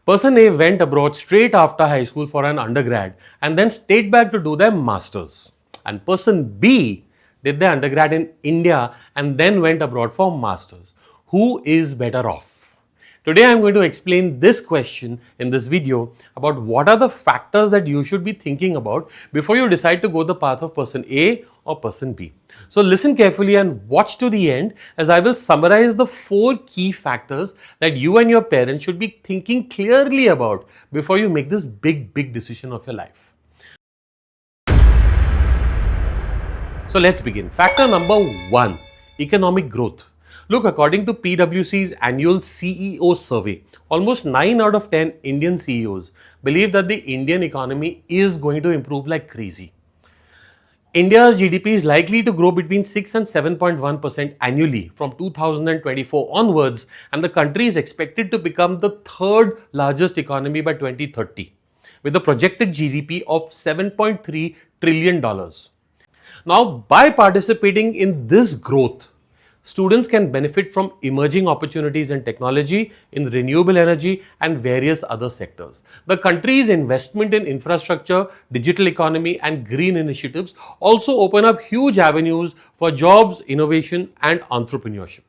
Person A went abroad straight after high school for an undergrad and then stayed back to do their masters. And person B did their undergrad in India and then went abroad for masters. Who is better off? Today I am going to explain this question in this video about what are the factors that you should be thinking about before you decide to go the path of person A or person B. So listen carefully and watch to the end as I will summarize the 4 key factors that you and your parents should be thinking clearly about before you make this big decision of your life. So let's begin. Factor number 1, economic growth. Look, according to PwC's annual CEO survey, almost 9 out of 10 Indian CEOs believe that the Indian economy is going to improve like crazy. India's GDP is likely to grow between 6 and 7.1% annually from 2024 onwards, and the country is expected to become the 3rd largest economy by 2030, with a projected GDP of $7.3 trillion. Now, by participating in this growth, students can benefit from emerging opportunities in technology, in renewable energy and various other sectors. The country's investment in infrastructure, digital economy and green initiatives also open up huge avenues for jobs, innovation and entrepreneurship.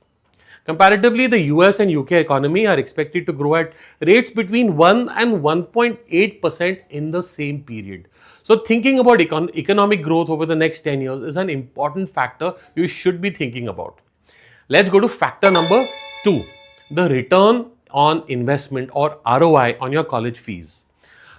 Comparatively, the US and UK economy are expected to grow at rates between 1 and 1.8% in the same period. So thinking about economic growth over the next 10 years is an important factor you should be thinking about. Let's go to factor number 2, the return on investment or ROI on your college fees.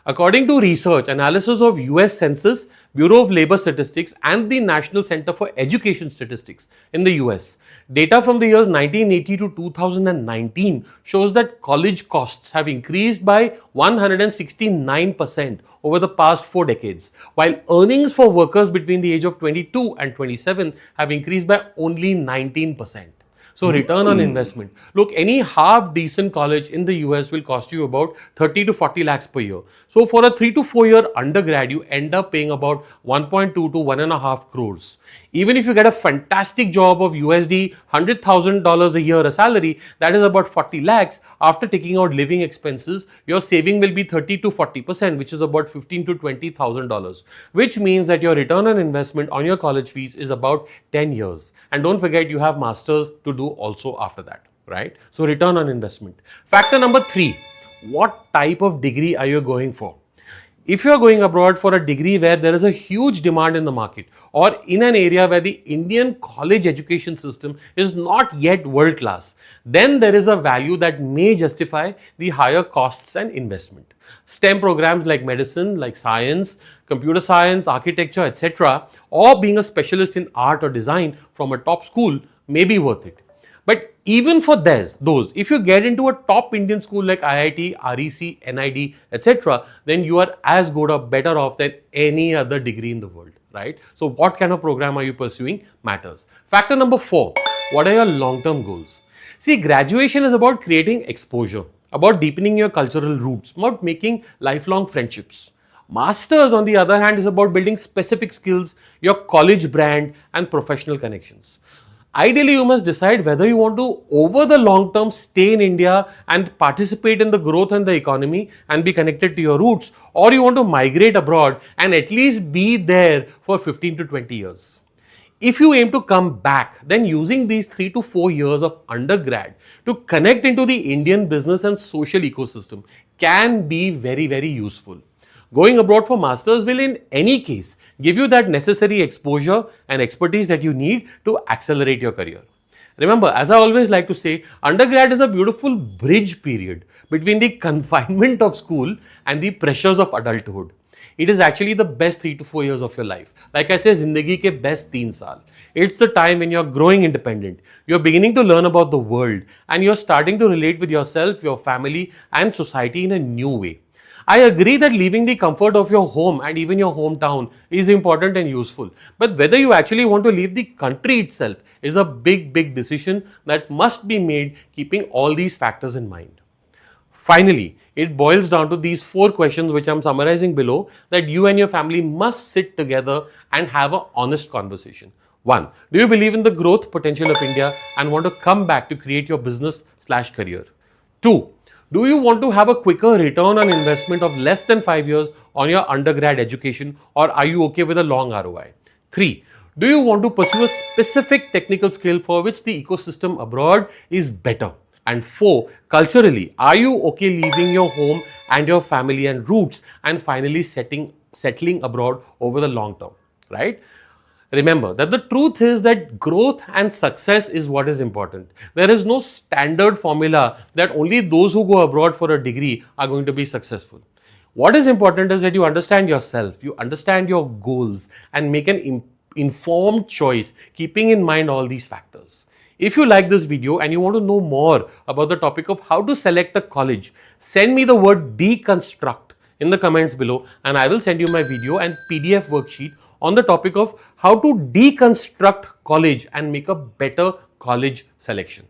According to research analysis of US Census, Bureau of Labor Statistics and the National Center for Education Statistics in the US, data from the years 1980 to 2019 shows that college costs have increased by 169% over the past 4 decades, while earnings for workers between the age of 22 and 27 have increased by only 19%. So return on investment. Look, any half decent college in the US will cost you about 30 to 40 lakhs per year. So for a 3 to 4 year undergrad, you end up paying about 1.2 to 1.5 crores. Even if you get a fantastic job of USD $100,000 a year a salary, that is about 40 lakhs. After taking out living expenses, your saving will be 30 to 40%, which is about $15,000 to $20,000, which means that your return on investment on your college fees is about 10 years. And don't forget, you have masters to do also after that, right? So return on investment. Factor number 3, what type of degree are you going for? If you are going abroad for a degree where there is a huge demand in the market or in an area where the Indian college education system is not yet world class, then there is a value that may justify the higher costs and investment. STEM programs like medicine, like science, computer science, architecture, etc., or being a specialist in art or design from a top school may be worth it. But even for those, if you get into a top Indian school like IIT, REC, NID, etc., then you are as good or better off than any other degree in the world, right? So what kind of program are you pursuing matters. Factor number 4, what are your long-term goals? See, graduation is about creating exposure, about deepening your cultural roots, about making lifelong friendships. Masters, on the other hand, is about building specific skills, your college brand and professional connections. Ideally, you must decide whether you want to, over the long term, stay in India and participate in the growth and the economy and be connected to your roots, or you want to migrate abroad and at least be there for 15 to 20 years. If you aim to come back, then using these 3 to 4 years of undergrad to connect into the Indian business and social ecosystem can be very useful. Going abroad for masters will in any case give you that necessary exposure and expertise that you need to accelerate your career. Remember, as I always like to say, undergrad is a beautiful bridge period between the confinement of school and the pressures of adulthood. It is actually the best 3 to 4 years of your life. Like I say, zindagi ke best 3 saal. It's the time when you're growing independent, you're beginning to learn about the world and you're starting to relate with yourself, your family and society in a new way. I agree that leaving the comfort of your home and even your hometown is important and useful. But whether you actually want to leave the country itself is a big decision that must be made keeping all these factors in mind. Finally, it boils down to these 4 questions which I'm summarizing below that you and your family must sit together and have an honest conversation. 1. Do you believe in the growth potential of India and want to come back to create your business/career? 2. Do you want to have a quicker return on investment of less than 5 years on your undergrad education, or are you okay with a long ROI? 3. Do you want to pursue a specific technical skill for which the ecosystem abroad is better? And 4. Culturally, are you okay leaving your home and your family and roots and finally settling abroad over the long term, right? Remember that the truth is that growth and success is what is important. There is no standard formula that only those who go abroad for a degree are going to be successful. What is important is that you understand yourself, you understand your goals, and make an informed choice, keeping in mind all these factors. If you like this video and you want to know more about the topic of how to select a college, send me the word deconstruct in the comments below, and I will send you my video and PDF worksheet on the topic of how to deconstruct college and make a better college selection.